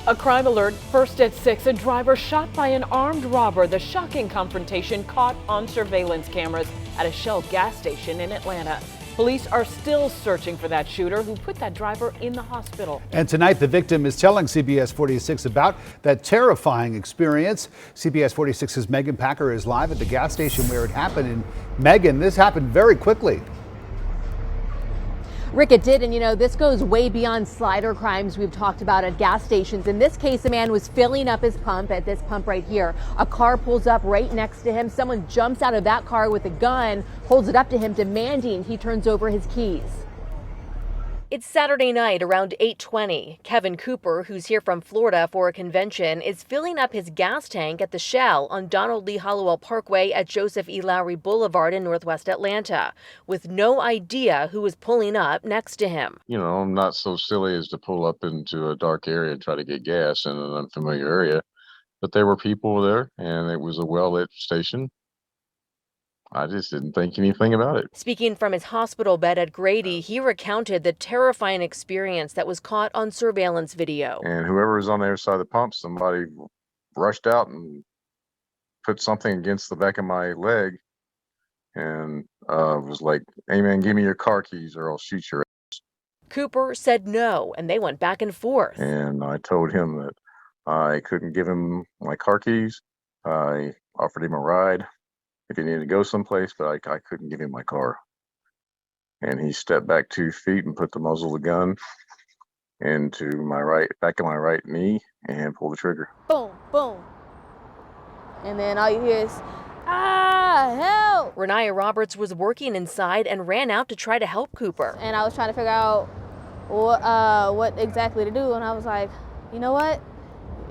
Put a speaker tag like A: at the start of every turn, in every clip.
A: A crime alert first at 6. A driver shot by an armed robber. The shocking confrontation caught on surveillance cameras at a Shell gas station in Atlanta. Police are still searching for that shooter who put that driver in the hospital.
B: And tonight, the victim is telling CBS 46 about that terrifying experience. CBS 46's Megan Packer is live at the gas station where it happened. And Megan, this happened very quickly.
C: Rick, it did, and you know, this goes way beyond slider crimes we've talked about at gas stations. In this case, a man was filling up his pump at this pump right here. A car pulls up right next to him. Someone jumps out of that car with a gun, holds it up to him, demanding he turns over his keys. It's Saturday night around 8:20. Kevin Cooper, who's here from Florida for a convention, is filling up his gas tank at the Shell on Donald Lee Hollowell Parkway at Joseph E. Lowry Boulevard in Northwest Atlanta, with no idea who was pulling up next to him.
D: You know, I'm not so silly as to pull up into a dark area and try to get gas in an unfamiliar area, but there were people there and it was a well-lit station. I just didn't think anything about it.
C: Speaking from his hospital bed at Grady, he recounted the terrifying experience that was caught on surveillance video.
D: And whoever was on the other side of the pump, somebody rushed out and put something against the back of my leg and was like, "Hey man, give me your car keys or I'll shoot your ass."
C: Cooper said no, and they went back and forth.
D: And I told him that I couldn't give him my car keys. I offered him a ride if he needed to go someplace, but I couldn't give him my car. And he stepped back 2 feet and put the muzzle of the gun into back of my right knee and pulled the trigger.
E: Boom, boom. And then all you hear is, ah, help.
C: Renaya Roberts was working inside and ran out to try to help Cooper.
E: And I was trying to figure out what exactly to do. And I was like, you know what?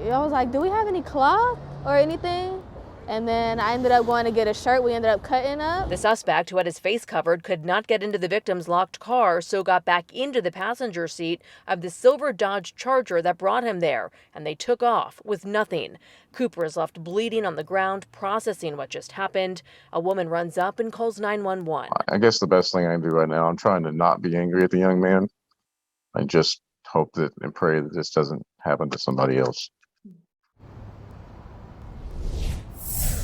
E: I was like, do we have any cloth or anything? And then I ended up going to get a shirt. We ended up cutting up.
C: The suspect, who had his face covered, could not get into the victim's locked car, so got back into the passenger seat of the silver Dodge Charger that brought him there, and they took off with nothing. Cooper is left bleeding on the ground, processing what just happened. A woman runs up and calls 911.
D: I guess the best thing I can do right now, I'm trying to not be angry at the young man. I just hope that and pray that this doesn't happen to somebody else.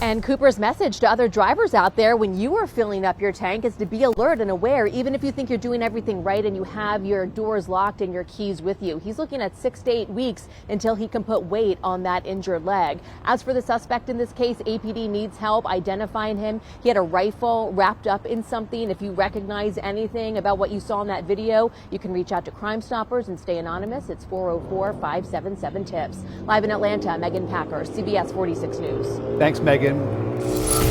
C: And Cooper's message to other drivers out there when you are filling up your tank is to be alert and aware, even if you think you're doing everything right and you have your doors locked and your keys with you. He's looking at 6 to 8 weeks until he can put weight on that injured leg. As for the suspect in this case, APD needs help identifying him. He had a rifle wrapped up in something. If you recognize anything about what you saw in that video, you can reach out to Crime Stoppers and stay anonymous. It's 404-577-TIPS. Live in Atlanta, Megan Packer, CBS 46 News.
B: Thanks, Megan.